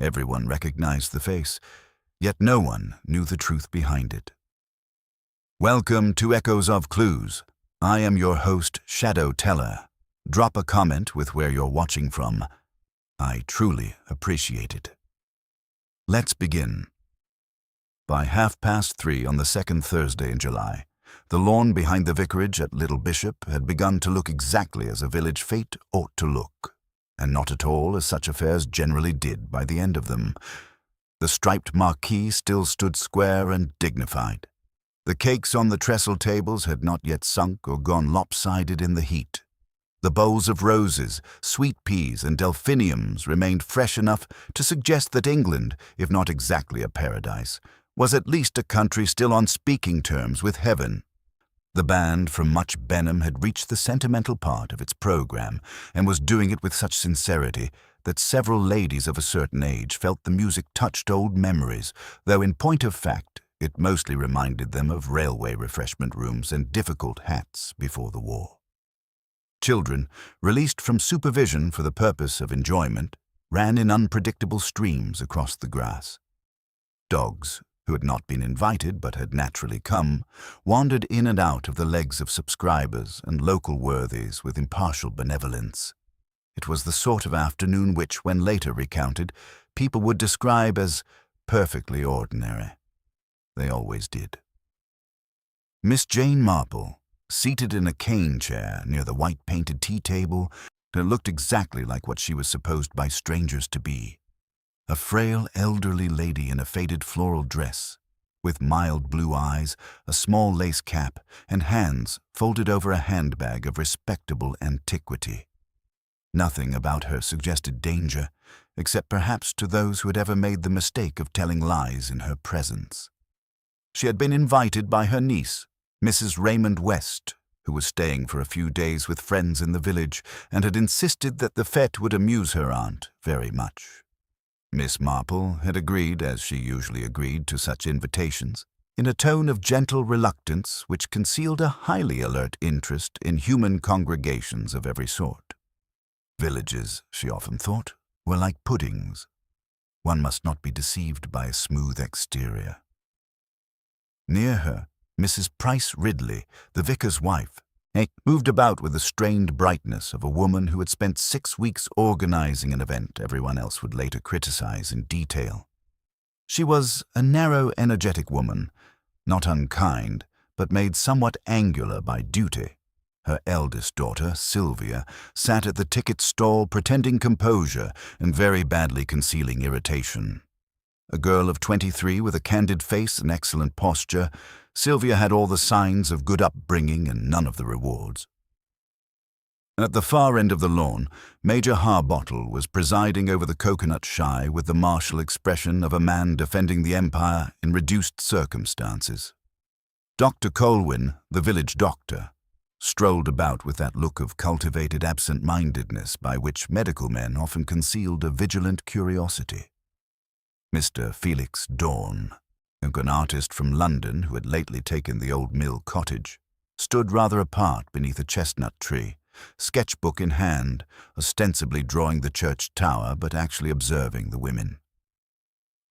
Everyone recognized the face, yet no one knew the truth behind it. Welcome to Echoes of Clues. I am your host, Shadow Teller. Drop a comment with where you're watching from. I truly appreciate it. Let's begin. By 3:30 on the second Thursday in July, the lawn behind the vicarage at Little Bishop had begun to look exactly as a village fete ought to look, and not at all as such affairs generally did by the end of them. The striped marquee still stood square and dignified. The cakes on the trestle tables had not yet sunk or gone lopsided in the heat. The bowls of roses, sweet peas, and delphiniums remained fresh enough to suggest that England, if not exactly a paradise, was at least a country still on speaking terms with heaven. The band from Much Benham had reached the sentimental part of its program and was doing it with such sincerity that several ladies of a certain age felt the music touched old memories, though in point of fact it mostly reminded them of railway refreshment rooms and difficult hats before the war. Children, released from supervision for the purpose of enjoyment, ran in unpredictable streams across the grass. Dogs, who had not been invited but had naturally come, wandered in and out of the legs of subscribers and local worthies with impartial benevolence. It was the sort of afternoon which, when later recounted, people would describe as perfectly ordinary. They always did. Miss Jane Marple, seated in a cane chair near the white-painted tea table, looked exactly like what she was supposed by strangers to be. A frail, elderly lady in a faded floral dress, with mild blue eyes, a small lace cap, and hands folded over a handbag of respectable antiquity. Nothing about her suggested danger, except perhaps to those who had ever made the mistake of telling lies in her presence. She had been invited by her niece, Mrs. Raymond West, who was staying for a few days with friends in the village and had insisted that the fete would amuse her aunt very much. Miss Marple had agreed, as she usually agreed to such invitations, in a tone of gentle reluctance which concealed a highly alert interest in human congregations of every sort. Villages, she often thought, were like puddings. One must not be deceived by a smooth exterior. Near her, Mrs. Price Ridley, the vicar's wife, moved about with the strained brightness of a woman who had spent 6 weeks organizing an event everyone else would later criticize in detail. She was a narrow, energetic woman, not unkind, but made somewhat angular by duty. Her eldest daughter, Sylvia, sat at the ticket stall pretending composure and very badly concealing irritation. A girl of 23 with a candid face and excellent posture, Sylvia had all the signs of good upbringing and none of the rewards. At the far end of the lawn, Major Harbottle was presiding over the coconut shy with the martial expression of a man defending the empire in reduced circumstances. Dr. Colwyn, the village doctor, strolled about with that look of cultivated absent-mindedness by which medical men often concealed a vigilant curiosity. Mr. Felix Dorn, an artist from London who had lately taken the old mill cottage, stood rather apart beneath a chestnut tree, sketchbook in hand, ostensibly drawing the church tower but actually observing the women.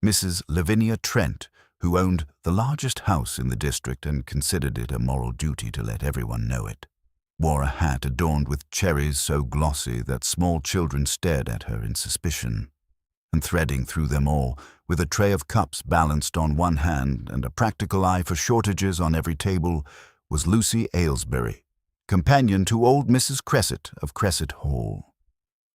Mrs. Lavinia Trent, who owned the largest house in the district and considered it a moral duty to let everyone know it, wore a hat adorned with cherries so glossy that small children stared at her in suspicion. And threading through them all, with a tray of cups balanced on one hand and a practical eye for shortages on every table, was Lucy Aylesbury, companion to old Mrs. Cresset of Cresset Hall.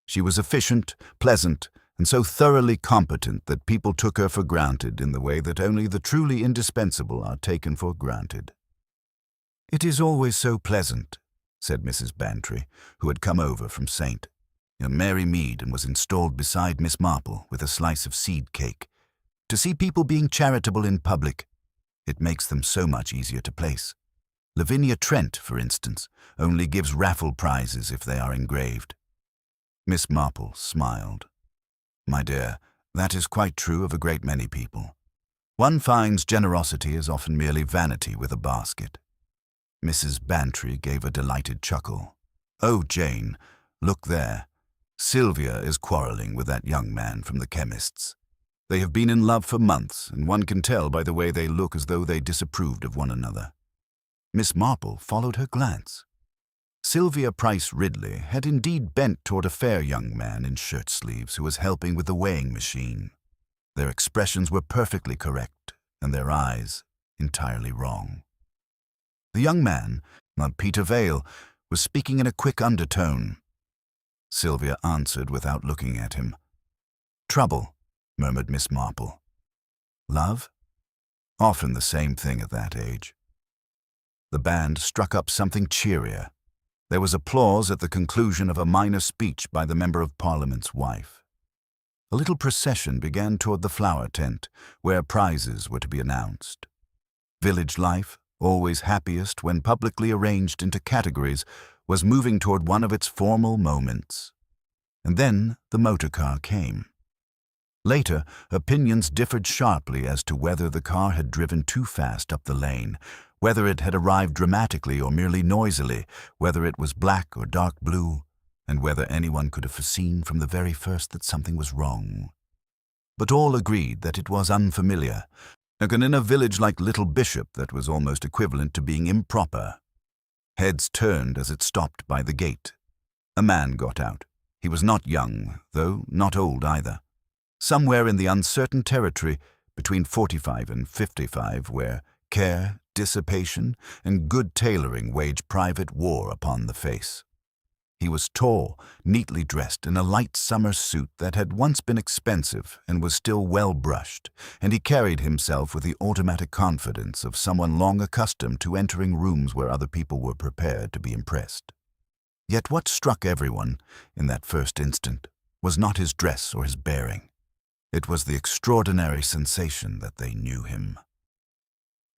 She was efficient, pleasant, and so thoroughly competent that people took her for granted in the way that only the truly indispensable are taken for granted. "It is always so pleasant," said Mrs. Bantry, who had come over from St. Mary Mead and was installed beside Miss Marple with a slice of seed cake, "to see people being charitable in public. It makes them so much easier to place. Lavinia Trent, for instance, only gives raffle prizes if they are engraved." Miss Marple smiled. "My dear, that is quite true of a great many people. One finds generosity is often merely vanity with a basket." Mrs. Bantry gave a delighted chuckle. "Oh, Jane, look there. Sylvia is quarrelling with that young man from the chemist's. They have been in love for months, and one can tell by the way they look as though they disapproved of one another. Miss Marple followed her glance. Sylvia Price Ridley had indeed bent toward a fair young man in shirt sleeves who was helping with the weighing machine. Their expressions were perfectly correct, and their eyes entirely wrong. The young man, Peter Vale, was speaking in a quick undertone. Sylvia answered without looking at him. "Trouble," murmured Miss Marple. "Love? Often the same thing at that age." The band struck up something cheerier. There was applause at the conclusion of a minor speech by the Member of Parliament's wife. A little procession began toward the flower tent, where prizes were to be announced. Village life, always happiest when publicly arranged into categories, was moving toward one of its formal moments. And then the motor car came. Later, opinions differed sharply as to whether the car had driven too fast up the lane, whether it had arrived dramatically or merely noisily, whether it was black or dark blue, and whether anyone could have foreseen from the very first that something was wrong. But all agreed that it was unfamiliar, and in a village like Little Bishop that was almost equivalent to being improper. Heads turned as it stopped by the gate. A man got out. He was not young, though not old either. Somewhere in the uncertain territory between 45 and 55, where care, dissipation, and good tailoring wage private war upon the face. He was tall, neatly dressed in a light summer suit that had once been expensive and was still well brushed, and he carried himself with the automatic confidence of someone long accustomed to entering rooms where other people were prepared to be impressed. Yet what struck everyone, in that first instant, was not his dress or his bearing. It was the extraordinary sensation that they knew him.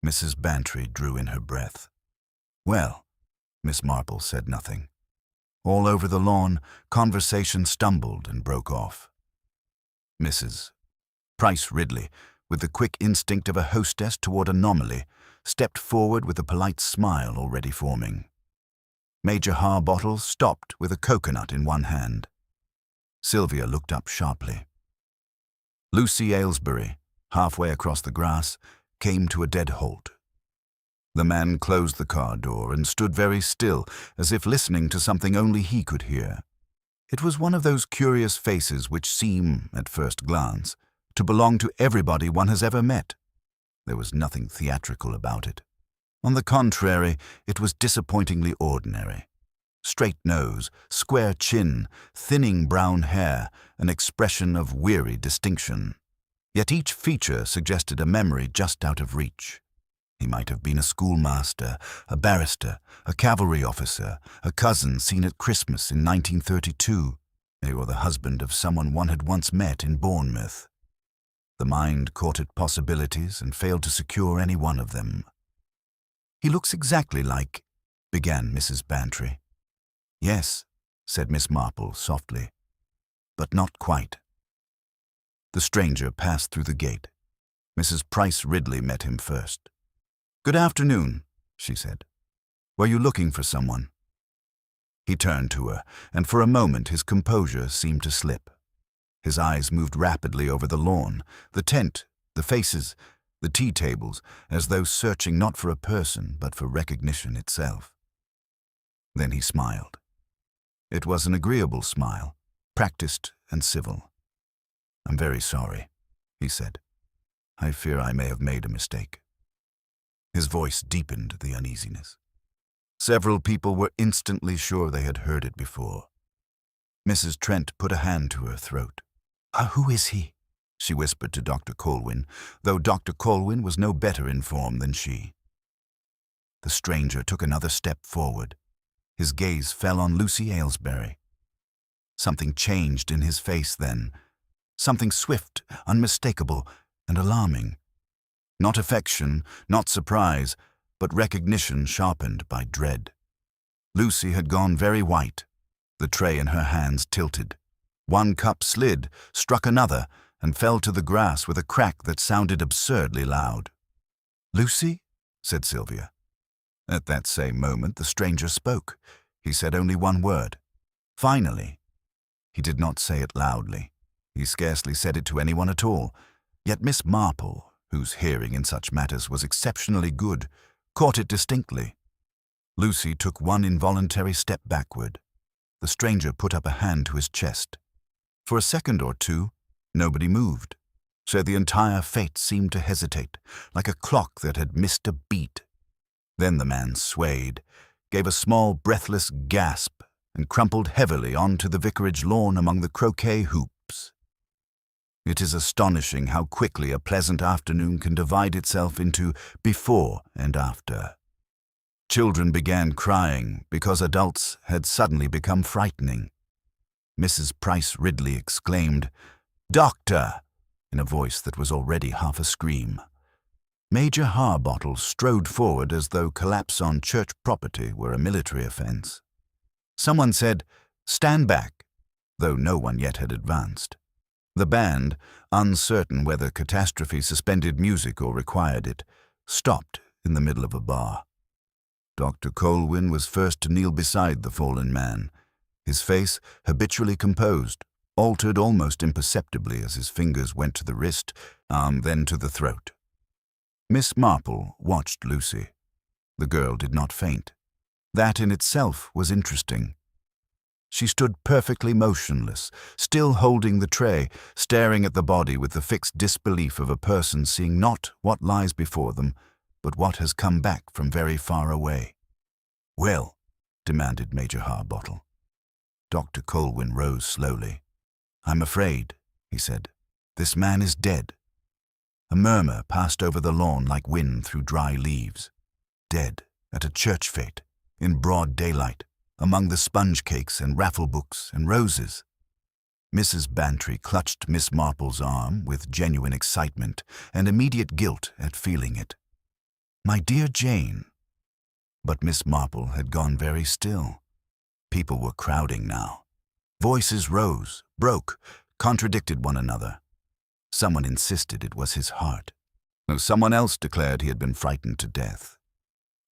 Mrs. Bantry drew in her breath. "Well," Miss Marple said nothing. All over the lawn, conversation stumbled and broke off. Mrs. Price Ridley, with the quick instinct of a hostess toward anomaly, stepped forward with a polite smile already forming. Major Harbottle stopped with a coconut in one hand. Sylvia looked up sharply. Lucy Aylesbury, halfway across the grass, came to a dead halt. The man closed the car door and stood very still, as if listening to something only he could hear. It was one of those curious faces which seem, at first glance, to belong to everybody one has ever met. There was nothing theatrical about it. On the contrary, it was disappointingly ordinary. Straight nose, square chin, thinning brown hair, an expression of weary distinction. Yet each feature suggested a memory just out of reach. He might have been a schoolmaster, a barrister, a cavalry officer, a cousin seen at Christmas in 1932, or the husband of someone one had once met in Bournemouth. The mind caught at possibilities and failed to secure any one of them. "He looks exactly like—" began Mrs. Bantry. "Yes," said Miss Marple softly, "but not quite." The stranger passed through the gate. Mrs. Price Ridley met him first. "Good afternoon," she said. "Were you looking for someone?" He turned to her, and for a moment his composure seemed to slip. His eyes moved rapidly over the lawn, the tent, the faces, the tea tables, as though searching not for a person, but for recognition itself. Then he smiled. It was an agreeable smile, practiced and civil. "I'm very sorry," he said. "I fear I may have made a mistake." His voice deepened the uneasiness. Several people were instantly sure they had heard it before. Mrs. Trent put a hand to her throat. Who is he?" she whispered to Dr. Colwyn, though Dr. Colwyn was no better informed than she. The stranger took another step forward. His gaze fell on Lucy Aylesbury. Something changed in his face then, something swift, unmistakable, and alarming. Not affection, not surprise, but recognition sharpened by dread. Lucy had gone very white. The tray in her hands tilted. One cup slid, struck another, and fell to the grass with a crack that sounded absurdly loud. "Lucy?" said Sylvia. At that same moment the stranger spoke. He said only one word. "Finally." He did not say it loudly. He scarcely said it to anyone at all. Yet Miss Marple, whose hearing in such matters was exceptionally good, caught it distinctly. Lucy took one involuntary step backward. The stranger put up a hand to his chest. For a second or two, nobody moved, so the entire fete seemed to hesitate, like a clock that had missed a beat. Then the man swayed, gave a small breathless gasp, and crumpled heavily onto the vicarage lawn among the croquet hoops. It is astonishing how quickly a pleasant afternoon can divide itself into before and after. Children began crying because adults had suddenly become frightening. Mrs. Price Ridley exclaimed, "Doctor!" in a voice that was already half a scream. Major Harbottle strode forward as though collapse on church property were a military offense. Someone said, "Stand back," though no one yet had advanced. The band, uncertain whether catastrophe suspended music or required it, stopped in the middle of a bar. Dr. Colwyn was first to kneel beside the fallen man, his face, habitually composed, altered almost imperceptibly as his fingers went to the wrist, then to the throat. Miss Marple watched Lucy. The girl did not faint. That in itself was interesting. She stood perfectly motionless, still holding the tray, staring at the body with the fixed disbelief of a person seeing not what lies before them, but what has come back from very far away. "Well?" demanded Major Harbottle. Dr. Colwyn rose slowly. "I'm afraid," he said, "this man is dead." A murmur passed over the lawn like wind through dry leaves. Dead at a church fete, in broad daylight, among the sponge cakes and raffle books and roses. Mrs. Bantry clutched Miss Marple's arm with genuine excitement and immediate guilt at feeling it. "My dear Jane." But Miss Marple had gone very still. People were crowding now. Voices rose, broke, contradicted one another. Someone insisted it was his heart, though someone else declared he had been frightened to death.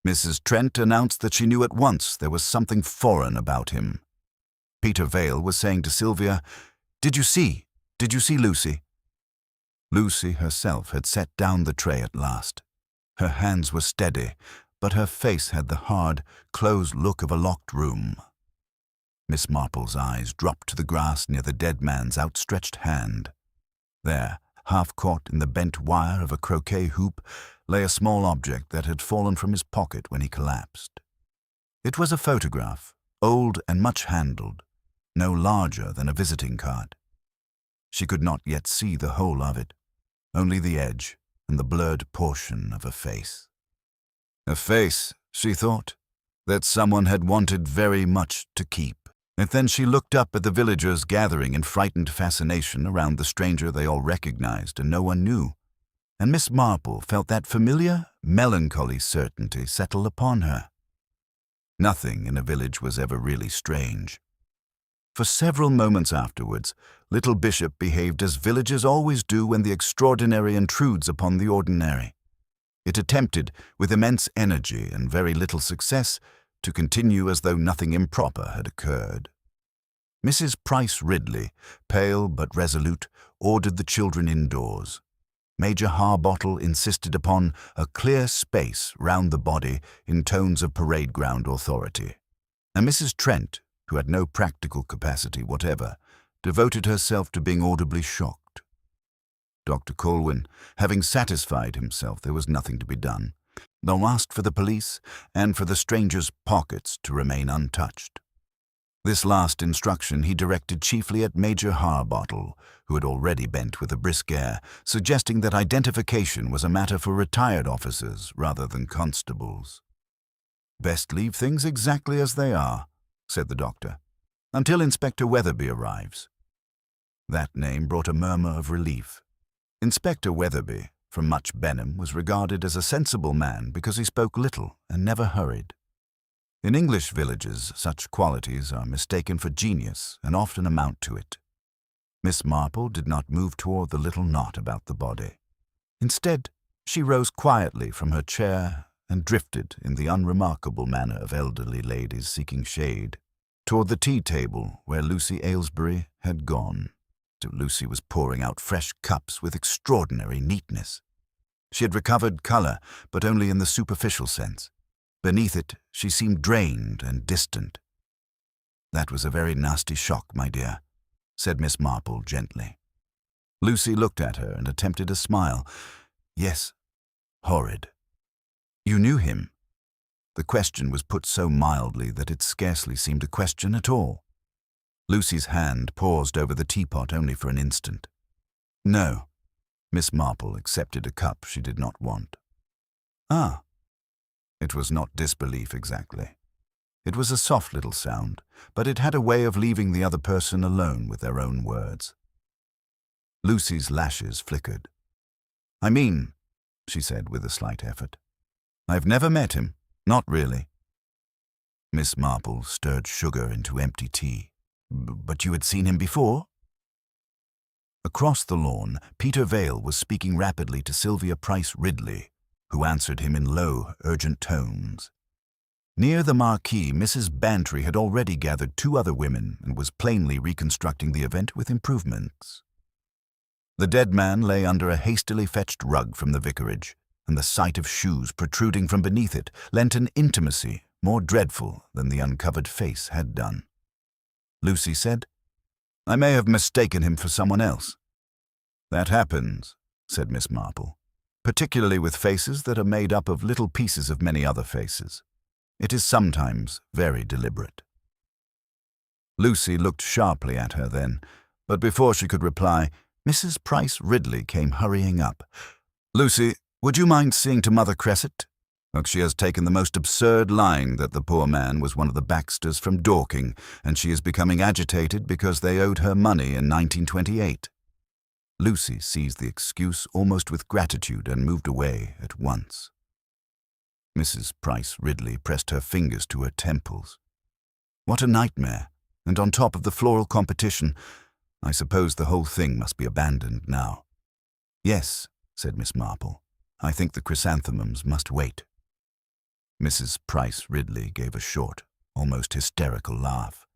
Mrs. Trent announced that she knew at once there was something foreign about him. Peter Vale was saying to Sylvia, Did you see Lucy?" Lucy herself had set down the tray at last. Her hands were steady, but her face had the hard, closed look of a locked room. Miss Marple's eyes dropped to the grass near the dead man's outstretched hand. There, half caught in the bent wire of a croquet hoop, lay a small object that had fallen from his pocket when he collapsed. It was a photograph, old and much handled, no larger than a visiting card. She could not yet see the whole of it, only the edge and the blurred portion of a face. A face, she thought, that someone had wanted very much to keep. And then she looked up at the villagers gathering in frightened fascination around the stranger they all recognized and no one knew, and Miss Marple felt that familiar, melancholy certainty settle upon her. Nothing in a village was ever really strange. For several moments afterwards, little Bishop behaved as villagers always do when the extraordinary intrudes upon the ordinary. It attempted, with immense energy and very little success, to continue as though nothing improper had occurred. Mrs. Price Ridley, pale but resolute, ordered the children indoors. Major Harbottle insisted upon a clear space round the body in tones of parade ground authority. And Mrs. Trent, who had no practical capacity whatever, devoted herself to being audibly shocked. Dr. Colwyn, having satisfied himself there was nothing to be done, though asked for the police and for the stranger's pockets to remain untouched. This last instruction he directed chiefly at Major Harbottle, who had already bent with a brisk air, suggesting that identification was a matter for retired officers rather than constables. "Best leave things exactly as they are," said the doctor, "until Inspector Weatherby arrives." That name brought a murmur of relief. Inspector Weatherby, from Much Benham, was regarded as a sensible man because he spoke little and never hurried. In English villages, such qualities are mistaken for genius and often amount to it. Miss Marple did not move toward the little knot about the body. Instead, she rose quietly from her chair and drifted, in the unremarkable manner of elderly ladies seeking shade, toward the tea-table where Lucy Aylesbury had gone. Lucy was pouring out fresh cups with extraordinary neatness. She had recovered colour, but only in the superficial sense. Beneath it, she seemed drained and distant. "That was a very nasty shock, my dear," said Miss Marple gently. Lucy looked at her and attempted a smile. "Yes, horrid." "You knew him?" The question was put so mildly that it scarcely seemed a question at all. Lucy's hand paused over the teapot only for an instant. "No." Miss Marple accepted a cup she did not want. "Ah." It was not disbelief exactly. It was a soft little sound, but it had a way of leaving the other person alone with their own words. Lucy's lashes flickered. "I mean," she said with a slight effort, "I've never met him. Not really." Miss Marple stirred sugar into empty tea. "But you had seen him before?" Across the lawn, Peter Vale was speaking rapidly to Sylvia Price Ridley, who answered him in low, urgent tones. Near the marquee, Mrs. Bantry had already gathered 2 other women and was plainly reconstructing the event with improvements. The dead man lay under a hastily fetched rug from the vicarage, and the sight of shoes protruding from beneath it lent an intimacy more dreadful than the uncovered face had done. Lucy said, "I may have mistaken him for someone else." "That happens," said Miss Marple, "particularly with faces that are made up of little pieces of many other faces. It is sometimes very deliberate." Lucy looked sharply at her then, but before she could reply, Mrs. Price Ridley came hurrying up. "Lucy, would you mind seeing to Mother Cresset? Look, she has taken the most absurd line that the poor man was one of the Baxters from Dorking, and she is becoming agitated because they owed her money in 1928. Lucy seized the excuse almost with gratitude and moved away at once. Mrs. Price Ridley pressed her fingers to her temples. What a nightmare, and on top of the floral competition. I suppose the whole thing must be abandoned now. "Yes," said Miss Marple, "I think the chrysanthemums must wait." Mrs. Price Ridley gave a short, almost hysterical laugh.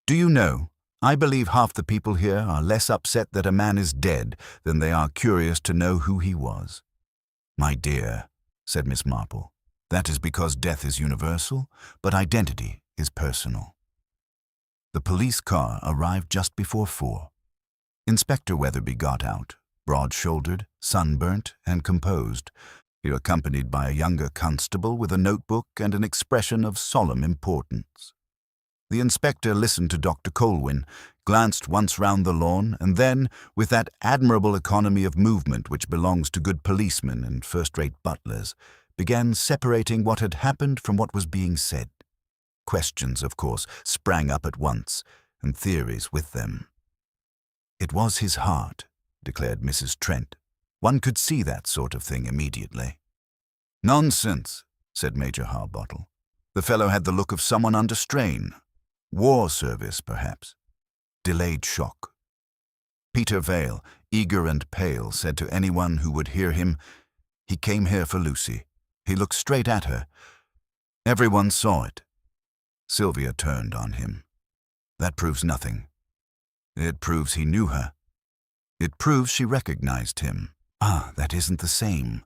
"Do you know, I believe half the people here are less upset that a man is dead than they are curious to know who he was." "My dear," said Miss Marple, "that is because death is universal, but identity is personal." The police car arrived just before 4. Inspector Weatherby got out, broad-shouldered, sunburnt, and composed. He was accompanied by a younger constable with a notebook and an expression of solemn importance. The inspector listened to Dr. Colwyn, glanced once round the lawn, and then, with that admirable economy of movement which belongs to good policemen and first-rate butlers, began separating what had happened from what was being said. Questions, of course, sprang up at once, and theories with them. "It was his heart," declared Mrs. Trent. "One could see that sort of thing immediately." "Nonsense," said Major Harbottle. "The fellow had the look of someone under strain. War service, perhaps. Delayed shock." Peter Vale, eager and pale, said to anyone who would hear him, "He came here for Lucy. He looked straight at her. Everyone saw it." Sylvia turned on him. "That proves nothing." "It proves he knew her." "It proves she recognized him." "Ah, that isn't the same."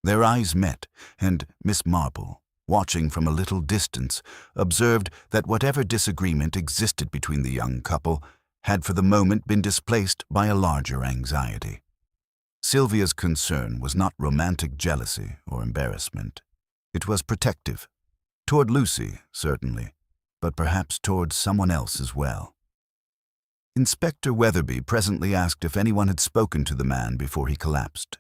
Their eyes met, and Miss Marple, watching from a little distance, observed that whatever disagreement existed between the young couple had for the moment been displaced by a larger anxiety. Sylvia's concern was not romantic jealousy or embarrassment. It was protective. Toward Lucy, certainly, but perhaps toward someone else as well. Inspector Weatherby presently asked if anyone had spoken to the man before he collapsed.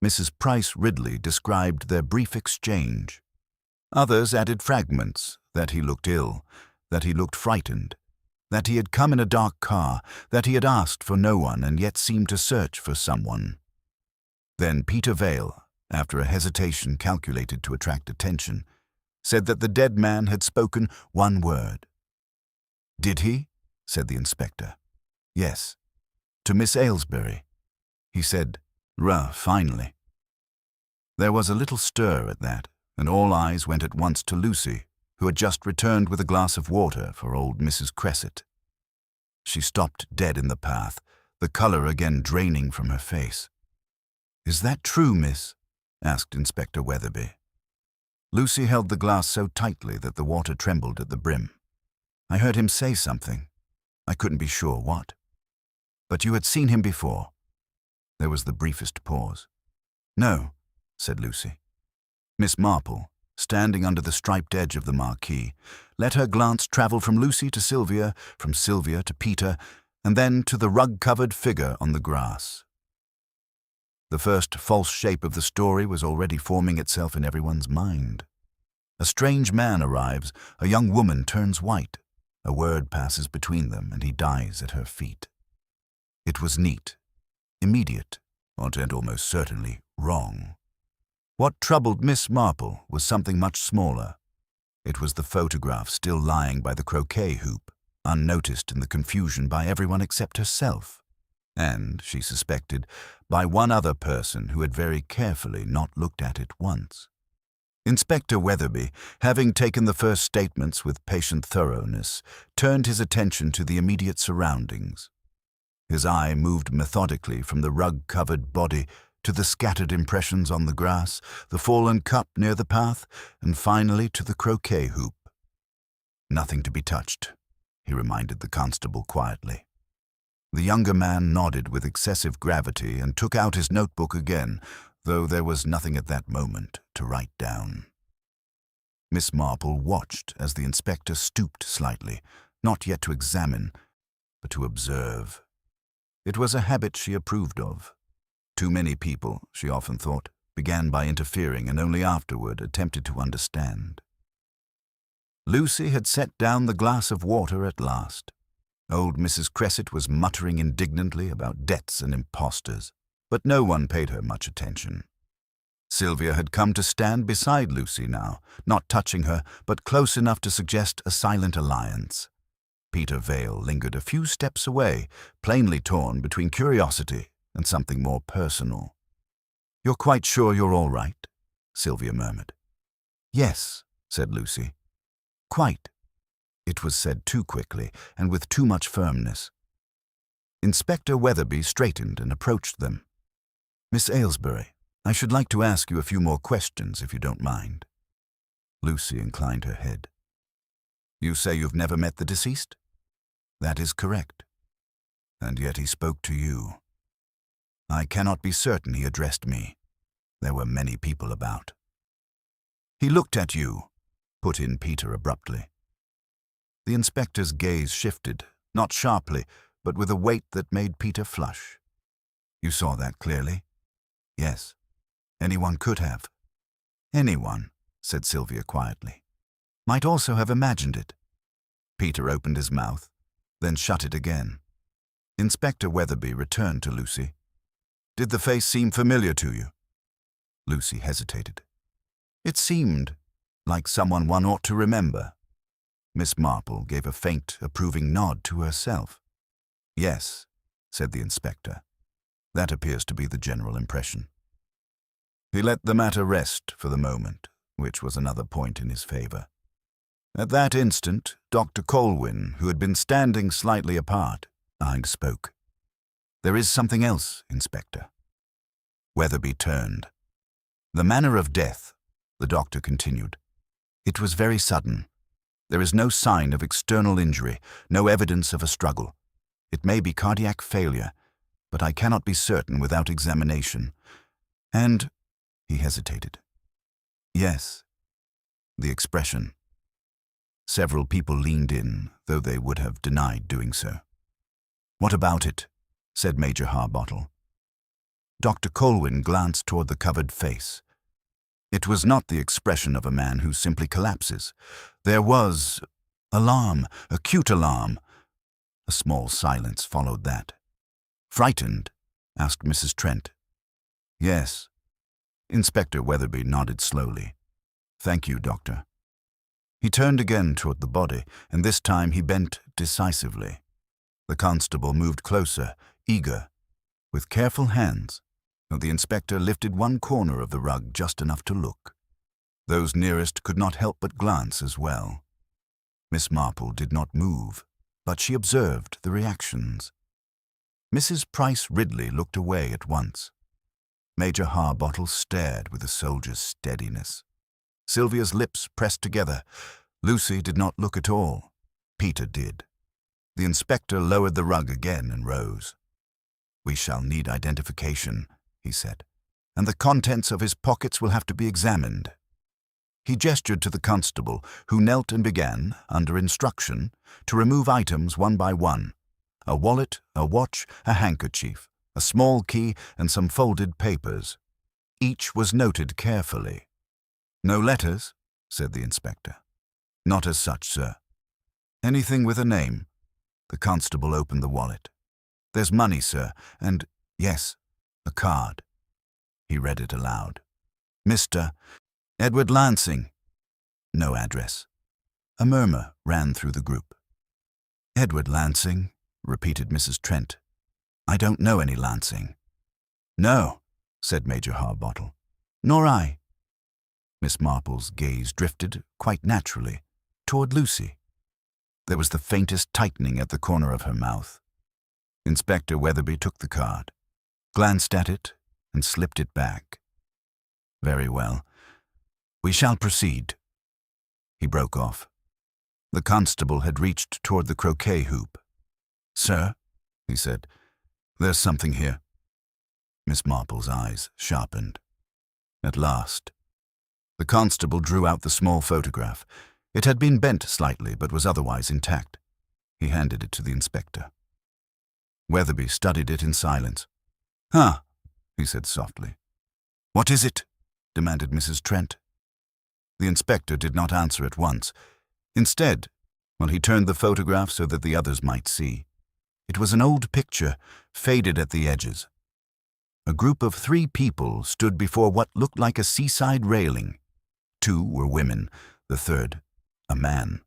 Mrs. Price Ridley described their brief exchange. Others added fragments, that he looked ill, that he looked frightened, that he had come in a dark car, that he had asked for no one and yet seemed to search for someone. Then Peter Vale, after a hesitation calculated to attract attention, said that the dead man had spoken one word. "Did he?" said the inspector. "Yes. To Miss Aylesbury. He said, 'Rah, finally.'" There was a little stir at that, and all eyes went at once to Lucy, who had just returned with a glass of water for old Mrs. Cresset. She stopped dead in the path, the colour again draining from her face. "Is that true, miss?" asked Inspector Weatherby. Lucy held the glass so tightly that the water trembled at the brim. "I heard him say something. I couldn't be sure what. But you had seen him before." There was the briefest pause. "No," said Lucy. Miss Marple, standing under the striped edge of the marquee, let her glance travel from Lucy to Sylvia, from Sylvia to Peter, and then to the rug-covered figure on the grass. The first false shape of the story was already forming itself in everyone's mind. A strange man arrives, a young woman turns white, a word passes between them, and he dies at her feet. It was neat, immediate, and almost certainly wrong. What troubled Miss Marple was something much smaller. It was the photograph still lying by the croquet hoop, unnoticed in the confusion by everyone except herself, and, she suspected, by one other person who had very carefully not looked at it once. Inspector Weatherby, having taken the first statements with patient thoroughness, turned his attention to the immediate surroundings. His eye moved methodically from the rug-covered body to the scattered impressions on the grass, the fallen cup near the path, and finally to the croquet hoop. "Nothing to be touched," he reminded the constable quietly. The younger man nodded with excessive gravity and took out his notebook again, though there was nothing at that moment to write down. Miss Marple watched as the inspector stooped slightly, not yet to examine, but to observe. It was a habit she approved of. Too many people, she often thought, began by interfering and only afterward attempted to understand. Lucy had set down the glass of water at last. Old Mrs. Cresset was muttering indignantly about debts and impostors, but no one paid her much attention. Sylvia had come to stand beside Lucy now, not touching her, but close enough to suggest a silent alliance. Peter Vale lingered a few steps away, plainly torn between curiosity and something more personal. "You're quite sure you're all right?" Sylvia murmured. "Yes," said Lucy. "Quite." It was said too quickly and with too much firmness. Inspector Weatherby straightened and approached them. "Miss Aylesbury, I should like to ask you a few more questions, if you don't mind." Lucy inclined her head. "You say you've never met the deceased?" "That is correct." "And yet he spoke to you." "I cannot be certain he addressed me. There were many people about." "He looked at you," put in Peter abruptly. The inspector's gaze shifted, not sharply, but with a weight that made Peter flush. "You saw that clearly?" "Yes. Anyone could have." "Anyone," said Sylvia quietly, "might also have imagined it." Peter opened his mouth, then shut it again. Inspector Weatherby returned to Lucy. "Did the face seem familiar to you?" Lucy hesitated. "It seemed like someone one ought to remember." Miss Marple gave a faint, approving nod to herself. "Yes," said the inspector. "That appears to be the general impression." He let the matter rest for the moment, which was another point in his favor. At that instant, Dr. Colwyn, who had been standing slightly apart, spoke. "There is something else, Inspector." Weatherby turned. "The manner of death," the doctor continued. "It was very sudden. There is no sign of external injury, no evidence of a struggle. It may be cardiac failure, but I cannot be certain without examination. And—" he hesitated. "Yes, the expression." Several people leaned in, though they would have denied doing so. "What about it?" said Major Harbottle. Dr. Colwyn glanced toward the covered face. It was not the expression of a man who simply collapses. There was alarm, acute alarm. A small silence followed that. "Frightened?" asked Mrs. Trent. "Yes." Inspector Weatherby nodded slowly. "Thank you, Doctor." He turned again toward the body, and this time he bent decisively. The constable moved closer, eager. With careful hands, the inspector lifted one corner of the rug just enough to look. Those nearest could not help but glance as well. Miss Marple did not move, but she observed the reactions. Mrs. Price Ridley looked away at once. Major Harbottle stared with a soldier's steadiness. Sylvia's lips pressed together. Lucy did not look at all. Peter did. The inspector lowered the rug again and rose. "We shall need identification," he said, "and the contents of his pockets will have to be examined." He gestured to the constable, who knelt and began, under instruction, to remove items one by one: a wallet, a watch, a handkerchief, a small key, and some folded papers. Each was noted carefully. "No letters?" said the inspector. "Not as such, sir." "Anything with a name?" The constable opened the wallet. "There's money, sir, and, yes, a card." He read it aloud. "Mr. Edward Lansing." No address. A murmur ran through the group. "Edward Lansing," repeated Mrs. Trent. "I don't know any Lansing." "No," said Major Harbottle. "Nor I." Miss Marple's gaze drifted, quite naturally, toward Lucy. There was the faintest tightening at the corner of her mouth. Inspector Weatherby took the card, glanced at it, and slipped it back. "Very well. We shall proceed." He broke off. The constable had reached toward the croquet hoop. "Sir," he said, "there's something here." Miss Marple's eyes sharpened. At last. The constable drew out the small photograph. It had been bent slightly, but was otherwise intact. He handed it to the inspector. Weatherby studied it in silence. "Huh," he said softly. "What is it?" demanded Mrs. Trent. The inspector did not answer at once. Instead, he turned the photograph so that the others might see. It was an old picture, faded at the edges. A group of 3 people stood before what looked like a seaside railing. 2 were women, the third, a man.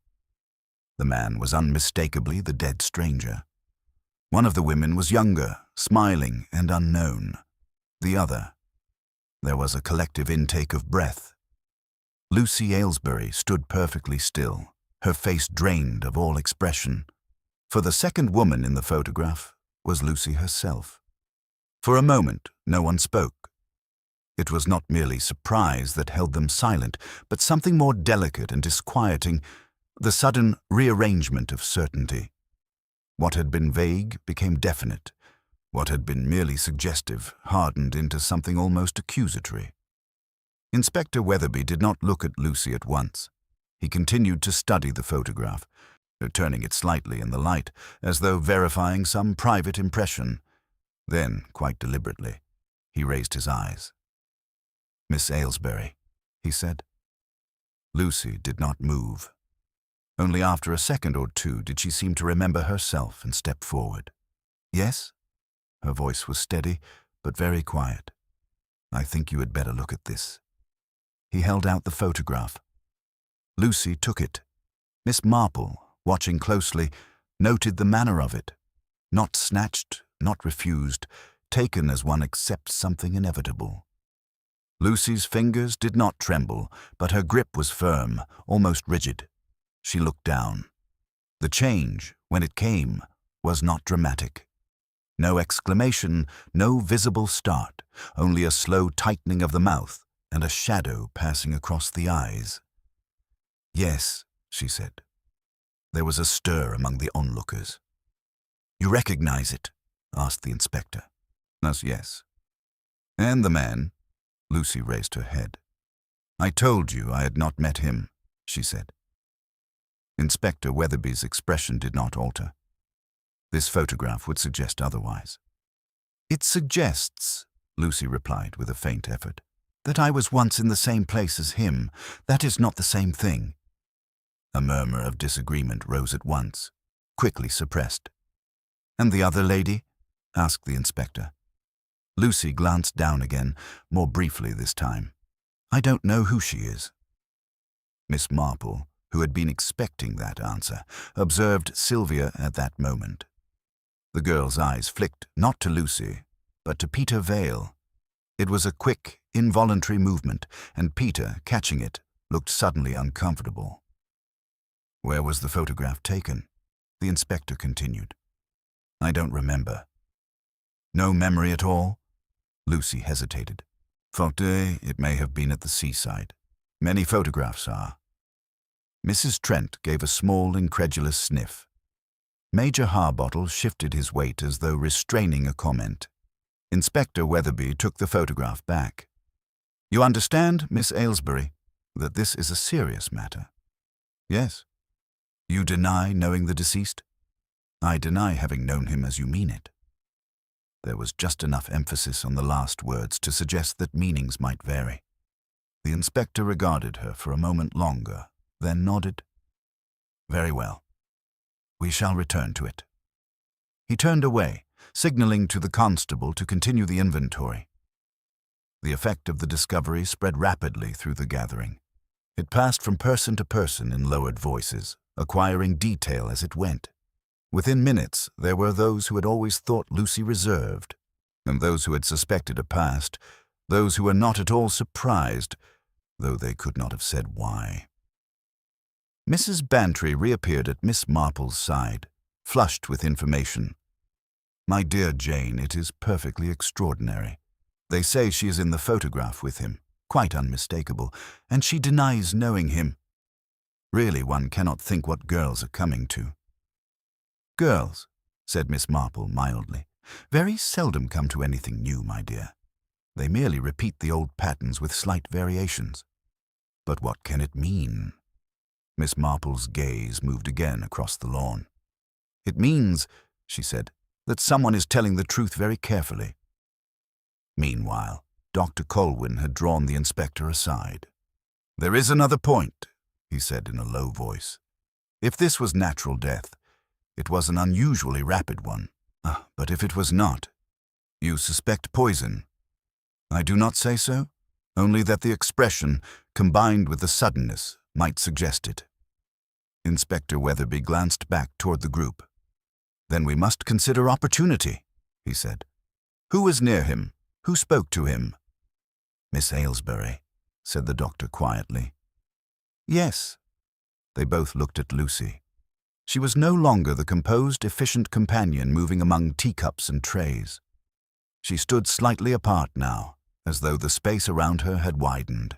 The man was unmistakably the dead stranger. One of the women was younger, smiling and unknown. The other, there was a collective intake of breath. Lucy Aylesbury stood perfectly still, her face drained of all expression. For the second woman in the photograph was Lucy herself. For a moment, no one spoke. It was not merely surprise that held them silent, but something more delicate and disquieting, the sudden rearrangement of certainty. What had been vague became definite. What had been merely suggestive hardened into something almost accusatory. Inspector Weatherby did not look at Lucy at once. He continued to study the photograph, turning it slightly in the light, as though verifying some private impression. Then, quite deliberately, he raised his eyes. "Miss Aylesbury," he said. Lucy did not move. Only after a second or two did she seem to remember herself and step forward. "Yes?" Her voice was steady, but very quiet. "I think you had better look at this." He held out the photograph. Lucy took it. Miss Marple, watching closely, noted the manner of it. Not snatched, not refused, taken as one accepts something inevitable. Lucy's fingers did not tremble, but her grip was firm, almost rigid. She looked down. The change, when it came, was not dramatic. No exclamation, no visible start, only a slow tightening of the mouth and a shadow passing across the eyes. "Yes," she said. There was a stir among the onlookers. "You recognize it?" asked the inspector. "Yes." "And the man?" Lucy raised her head. "I told you I had not met him," she said. Inspector Weatherby's expression did not alter. This photograph would suggest otherwise. "It suggests," Lucy replied with a faint effort, "that I was once in the same place as him. That is not the same thing." A murmur of disagreement rose at once, quickly suppressed. "And the other lady?" asked the inspector. Lucy glanced down again, more briefly this time. "I don't know who she is." Miss Marple, who had been expecting that answer, observed Sylvia at that moment. The girl's eyes flicked not to Lucy, but to Peter Vale. It was a quick, involuntary movement, and Peter, catching it, looked suddenly uncomfortable. "Where was the photograph taken?" The inspector continued. I don't remember. No memory at all? Lucy hesitated. Fauteuil, it may have been at the seaside. Many photographs are. Mrs. Trent gave a small, incredulous sniff. Major Harbottle shifted his weight as though restraining a comment. Inspector Weatherby took the photograph back. You understand, Miss Aylesbury, that this is a serious matter? Yes. You deny knowing the deceased? I deny having known him as you mean it. There was just enough emphasis on the last words to suggest that meanings might vary. The inspector regarded her for a moment longer, then nodded. Very well. We shall return to it. He turned away, signaling to the constable to continue the inventory. The effect of the discovery spread rapidly through the gathering. It passed from person to person in lowered voices, acquiring detail as it went. Within minutes, there were those who had always thought Lucy reserved, and those who had suspected a past, those who were not at all surprised, though they could not have said why. Mrs. Bantry reappeared at Miss Marple's side, flushed with information. My dear Jane, it is perfectly extraordinary. They say she is in the photograph with him, quite unmistakable, and she denies knowing him. Really, one cannot think what girls are coming to. Girls, said Miss Marple mildly, very seldom come to anything new, my dear. They merely repeat the old patterns with slight variations. But what can it mean? Miss Marple's gaze moved again across the lawn. It means, she said, that someone is telling the truth very carefully. Meanwhile, Dr. Colwyn had drawn the inspector aside. There is another point, he said in a low voice. If this was natural death, it was an unusually rapid one. But if it was not, you suspect poison. I do not say so, only that the expression, combined with the suddenness, might suggest it. Inspector Weatherby glanced back toward the group. Then we must consider opportunity, he said. Who was near him? Who spoke to him? Miss Aylesbury, said the doctor quietly. Yes. They both looked at Lucy. She was no longer the composed, efficient companion moving among teacups and trays. She stood slightly apart now, as though the space around her had widened.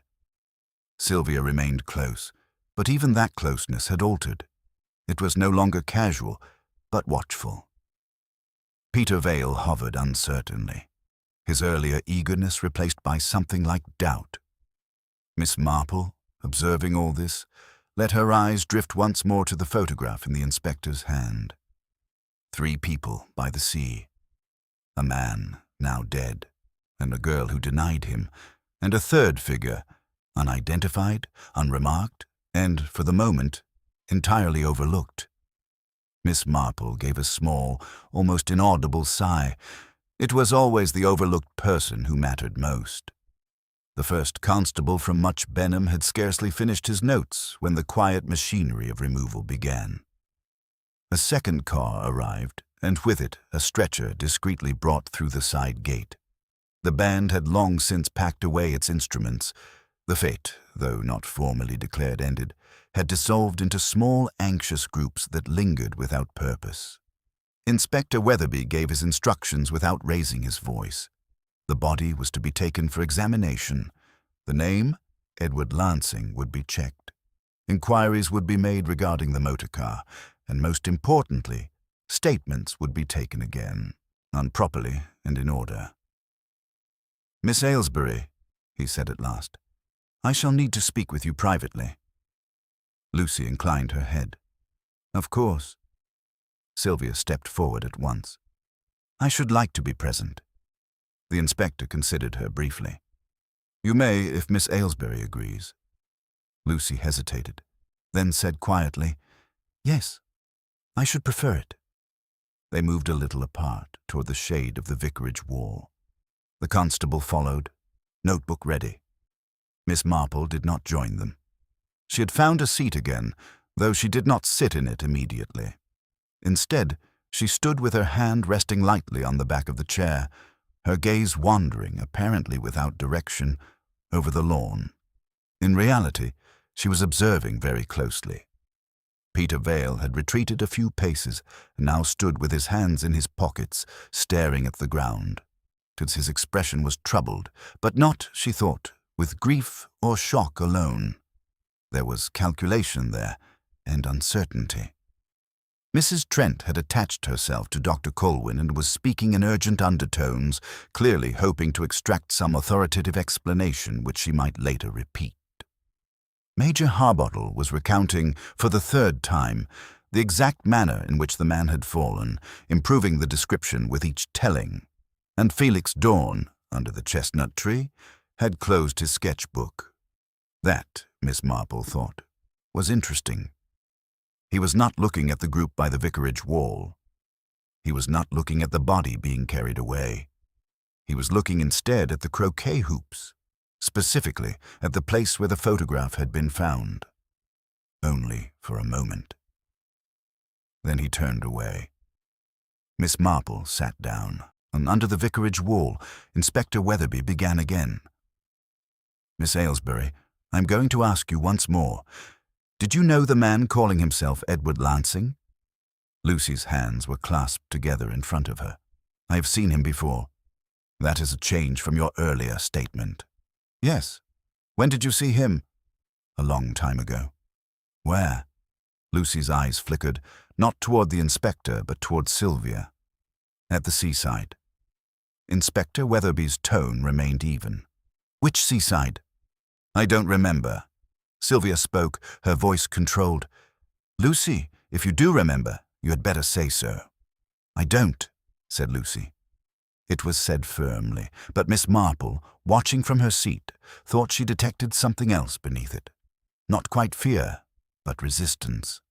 Sylvia remained close, but even that closeness had altered. It was no longer casual, but watchful. Peter Vale hovered uncertainly, his earlier eagerness replaced by something like doubt. Miss Marple, observing all this, let her eyes drift once more to the photograph in the inspector's hand. 3 people by the sea. A man, now dead, and a girl who denied him, and a third figure, unidentified, unremarked, and, for the moment, entirely overlooked. Miss Marple gave a small, almost inaudible sigh. It was always the overlooked person who mattered most. The first constable from Much Benham had scarcely finished his notes when the quiet machinery of removal began. A second car arrived, and with it a stretcher discreetly brought through the side gate. The band had long since packed away its instruments. The fete, though not formally declared ended, had dissolved into small, anxious groups that lingered without purpose. Inspector Weatherby gave his instructions without raising his voice. The body was to be taken for examination. The name, Edward Lansing, would be checked. Inquiries would be made regarding the motor car, and most importantly, statements would be taken again, done properly and in order. Miss Aylesbury, he said at last, I shall need to speak with you privately. Lucy inclined her head. Of course. Sylvia stepped forward at once. I should like to be present. The inspector considered her briefly. You may, if Miss Aylesbury agrees. Lucy hesitated, then said quietly, Yes, I should prefer it. They moved a little apart toward the shade of the vicarage wall. The constable followed, notebook ready. Miss Marple did not join them. She had found a seat again, though she did not sit in it immediately. Instead, she stood with her hand resting lightly on the back of the chair, her gaze wandering, apparently without direction, over the lawn. In reality, she was observing very closely. Peter Vale had retreated a few paces and now stood with his hands in his pockets, staring at the ground. His expression was troubled, but not, she thought, with grief or shock alone. There was calculation there, and uncertainty. Mrs. Trent had attached herself to Dr. Colwyn and was speaking in urgent undertones, clearly hoping to extract some authoritative explanation which she might later repeat. Major Harbottle was recounting, for the third time, the exact manner in which the man had fallen, improving the description with each telling, and Felix Dorn, under the chestnut tree, had closed his sketchbook. That, Miss Marple thought, was interesting. He was not looking at the group by the vicarage wall. He was not looking at the body being carried away. He was looking instead at the croquet hoops, specifically at the place where the photograph had been found. Only for a moment. Then he turned away. Miss Marple sat down, and under the vicarage wall, Inspector Weatherby began again. "Miss Aylesbury, I am going to ask you once more. Did you know the man calling himself Edward Lansing?" Lucy's hands were clasped together in front of her. "I have seen him before." "That is a change from your earlier statement." "Yes. When did you see him?" "A long time ago." "Where?" Lucy's eyes flickered, not toward the inspector, but toward Sylvia. "At the seaside." Inspector Weatherby's tone remained even. "Which seaside?" "I don't remember." Sylvia spoke, her voice controlled. "Lucy, if you do remember, you had better say so." "I don't," said Lucy. It was said firmly, but Miss Marple, watching from her seat, thought she detected something else beneath it. Not quite fear, but resistance.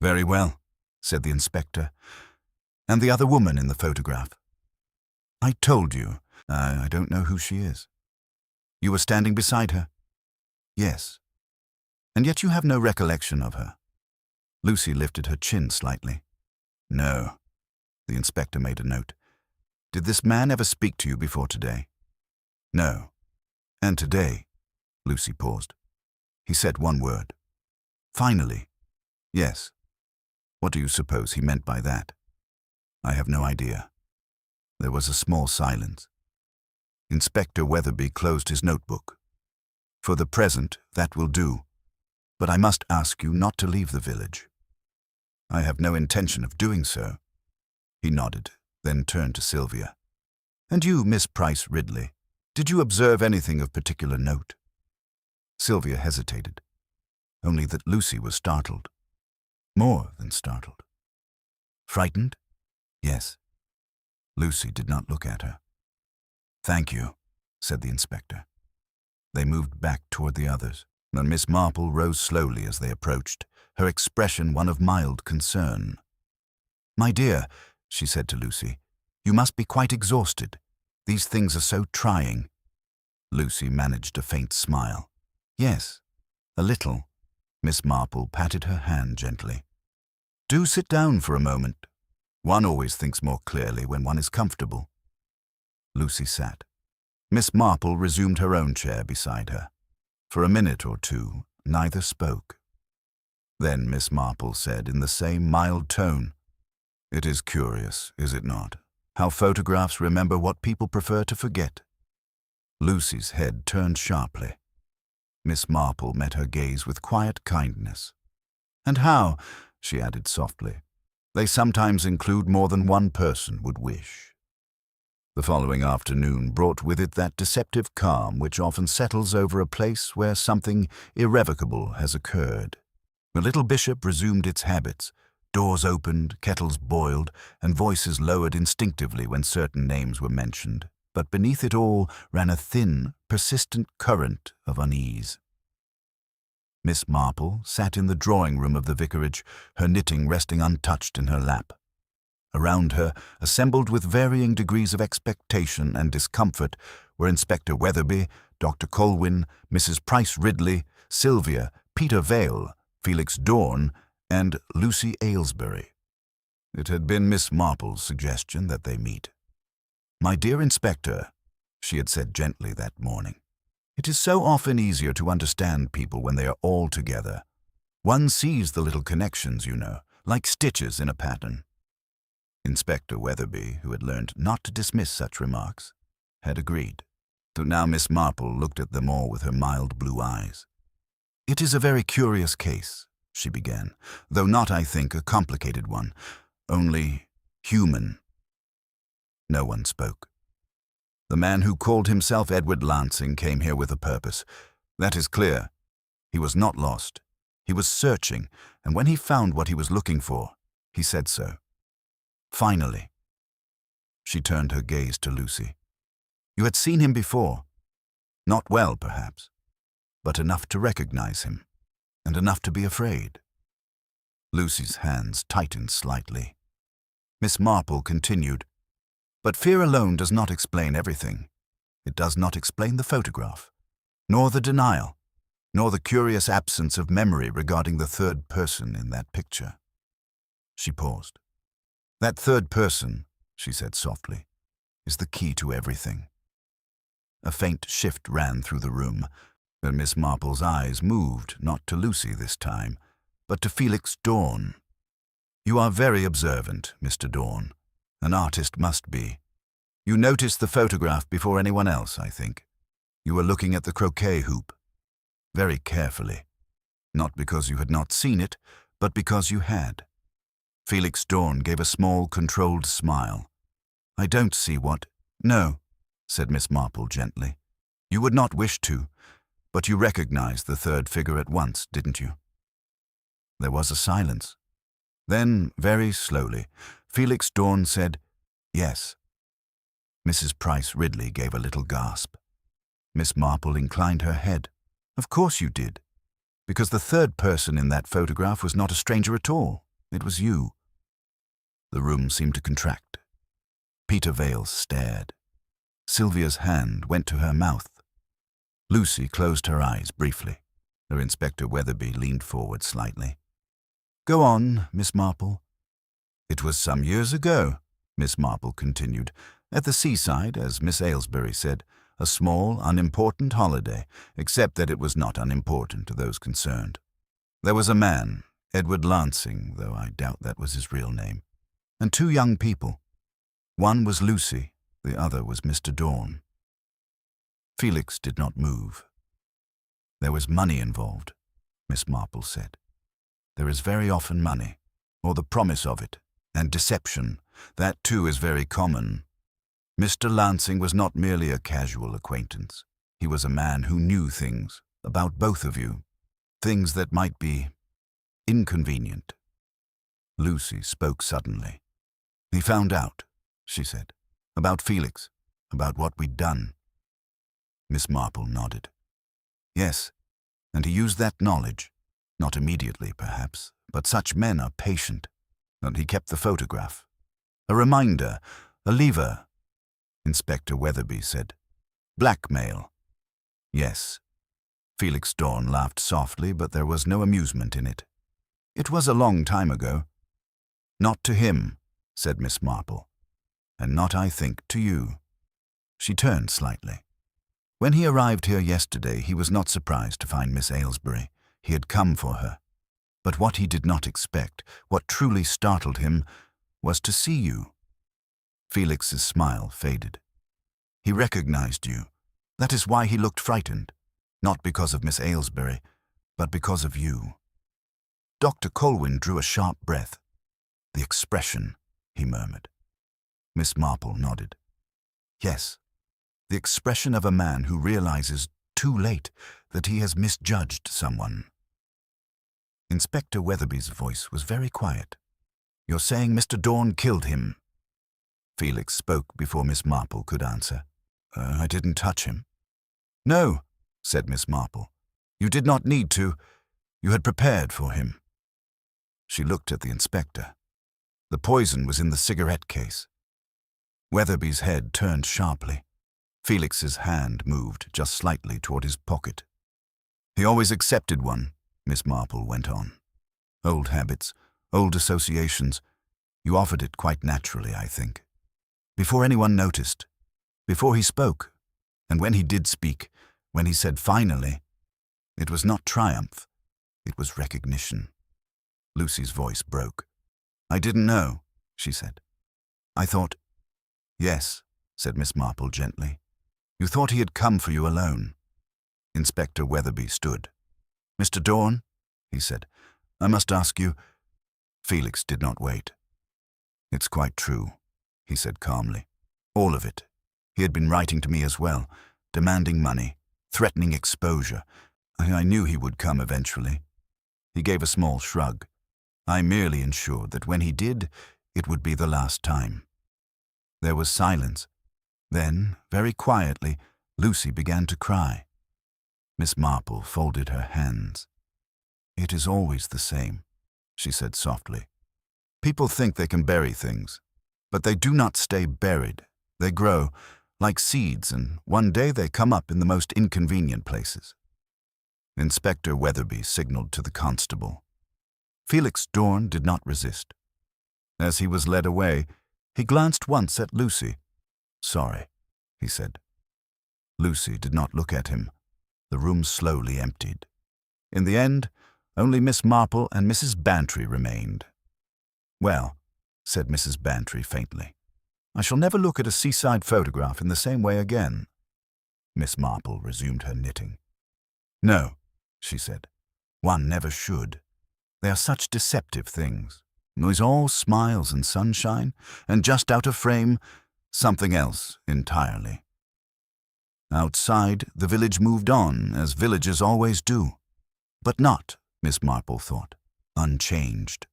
"Very well," said the inspector. "And the other woman in the photograph?" "I told you. I don't know who she is." "You were standing beside her?" "Yes." "And yet you have no recollection of her?" Lucy lifted her chin slightly. "No." The inspector made a note. "Did this man ever speak to you before today?" "No." "And today?" Lucy paused. "He said one word." "Finally?" "Yes." "What do you suppose he meant by that?" "I have no idea." There was a small silence. Inspector Weatherby closed his notebook. "For the present, that will do. But I must ask you not to leave the village." "I have no intention of doing so." He nodded, then turned to Sylvia. "And you, Miss Price Ridley, did you observe anything of particular note?" Sylvia hesitated, only that Lucy was startled. More than startled. "Frightened?" "Yes." Lucy did not look at her. "Thank you," said the inspector. They moved back toward the others, and Miss Marple rose slowly as they approached, her expression one of mild concern. "My dear," she said to Lucy, "you must be quite exhausted. These things are so trying." Lucy managed a faint smile. "Yes, a little." Miss Marple patted her hand gently. "Do sit down for a moment. One always thinks more clearly when one is comfortable." Lucy sat. Miss Marple resumed her own chair beside her. For a minute or two, neither spoke. Then Miss Marple said in the same mild tone, "It is curious, is it not, how photographs remember what people prefer to forget?" Lucy's head turned sharply. Miss Marple met her gaze with quiet kindness. "And how," she added softly, "they sometimes include more than one person would wish." The following afternoon brought with it that deceptive calm which often settles over a place where something irrevocable has occurred. The little bishop resumed its habits. Doors opened, kettles boiled, and voices lowered instinctively when certain names were mentioned. But beneath it all ran a thin, persistent current of unease. Miss Marple sat in the drawing-room of the vicarage, her knitting resting untouched in her lap. Around her, assembled with varying degrees of expectation and discomfort, were Inspector Weatherby, Dr. Colwyn, Mrs. Price Ridley, Sylvia, Peter Vale, Felix Dorn, and Lucy Aylesbury. It had been Miss Marple's suggestion that they meet. "My dear Inspector," she had said gently that morning, "it is so often easier to understand people when they are all together. One sees the little connections, you know, like stitches in a pattern. Inspector Weatherby, who had learned not to dismiss such remarks, had agreed, though now Miss Marple looked at them all with her mild blue eyes. "It is a very curious case," she began, "though not, I think, a complicated one, only human." No one spoke. The man who called himself Edward Lansing came here with a purpose. That is clear. He was not lost. He was searching, and when he found what he was looking for, he said so. Finally. She turned her gaze to Lucy. "You had seen him before. Not well, perhaps, but enough to recognize him, and enough to be afraid." Lucy's hands tightened slightly. Miss Marple continued, "But fear alone does not explain everything. It does not explain the photograph, nor the denial, nor the curious absence of memory regarding the third person in that picture." She paused. "That third person," she said softly, "is the key to everything." A faint shift ran through the room, but Miss Marple's eyes moved not to Lucy this time, but to Felix Dorn. "You are very observant, Mr. Dorn. An artist must be. You noticed the photograph before anyone else, I think. You were looking at the croquet hoop. Very carefully. Not because you had not seen it, but because you had." Felix Dorn gave a small, controlled smile. "I don't see what—" "No," said Miss Marple gently. "You would not wish to, but you recognized the third figure at once, didn't you?" There was a silence. Then, very slowly, Felix Dorn said, "Yes." Mrs. Price Ridley gave a little gasp. Miss Marple inclined her head. "Of course you did, because the third person in that photograph was not a stranger at all. It was you." The room seemed to contract. Peter Vale stared. Sylvia's hand went to her mouth. Lucy closed her eyes briefly. Her Inspector Weatherby leaned forward slightly. "Go on, Miss Marple." "It was some years ago," Miss Marple continued, "at the seaside, as Miss Aylesbury said, a small, unimportant holiday, except that it was not unimportant to those concerned. There was a man, Edward Lansing, though I doubt that was his real name, and two young people. One was Lucy, the other was Mr. Dorn." Felix did not move. "There was money involved," Miss Marple said. "There is very often money, or the promise of it, and deception. That too is very common. Mr. Lansing was not merely a casual acquaintance. He was a man who knew things about both of you, things that might be inconvenient." Lucy spoke suddenly. "He found out," she said, "about Felix, about what we'd done." Miss Marple nodded. "Yes, and he used that knowledge, not immediately perhaps, but such men are patient, and he kept the photograph. A reminder, a lever." Inspector Weatherby said, "Blackmail." "Yes." Felix Dorn laughed softly, but there was no amusement in it. "It was a long time ago." "Not to him," said Miss Marple, "and not, I think, to you." She turned slightly. "When he arrived here yesterday, he was not surprised to find Miss Aylesbury. He had come for her. But what he did not expect, what truly startled him, was to see you." Felix's smile faded. "He recognized you. That is why he looked frightened. Not because of Miss Aylesbury, but because of you." Dr. Colwyn drew a sharp breath. "The expression," he murmured. Miss Marple nodded. "Yes, the expression of a man who realizes too late that he has misjudged someone." Inspector Weatherby's voice was very quiet. "You're saying Mr. Dorn killed him?" Felix spoke before Miss Marple could answer. "I didn't touch him." "No," said Miss Marple. "You did not need to. You had prepared for him." She looked at the inspector. The poison was in the cigarette case. Weatherby's head turned sharply. Felix's hand moved just slightly toward his pocket. "He always accepted one," Miss Marple went on. "Old habits, old associations. You offered it quite naturally, I think. Before anyone noticed, before he spoke, and when he did speak, when he said finally, it was not triumph. It was recognition. Lucy's voice broke. "I didn't know," she said. "I thought—" "Yes," said Miss Marple gently. "You thought he had come for you alone." Inspector Weatherby stood. "Mr. Dorn," he said, "I must ask you—" Felix did not wait. "It's quite true," he said calmly. "All of it. He had been writing to me as well, demanding money, threatening exposure. I knew he would come eventually." He gave a small shrug. "I merely ensured that when he did, it would be the last time." There was silence. Then, very quietly, Lucy began to cry. Miss Marple folded her hands. "It is always the same," she said softly. "People think they can bury things, but they do not stay buried. They grow, like seeds, and one day they come up in the most inconvenient places." Inspector Weatherby signaled to the constable. Felix Dorn did not resist. As he was led away, he glanced once at Lucy. "Sorry," he said. Lucy did not look at him. The room slowly emptied. In the end, only Miss Marple and Mrs. Bantry remained. "Well," said Mrs. Bantry faintly, "I shall never look at a seaside photograph in the same way again." Miss Marple resumed her knitting. "No," she said, "one never should. They are such deceptive things. It was all smiles and sunshine, and just out of frame, something else entirely." Outside, the village moved on, as villages always do. But not, Miss Marple thought, unchanged.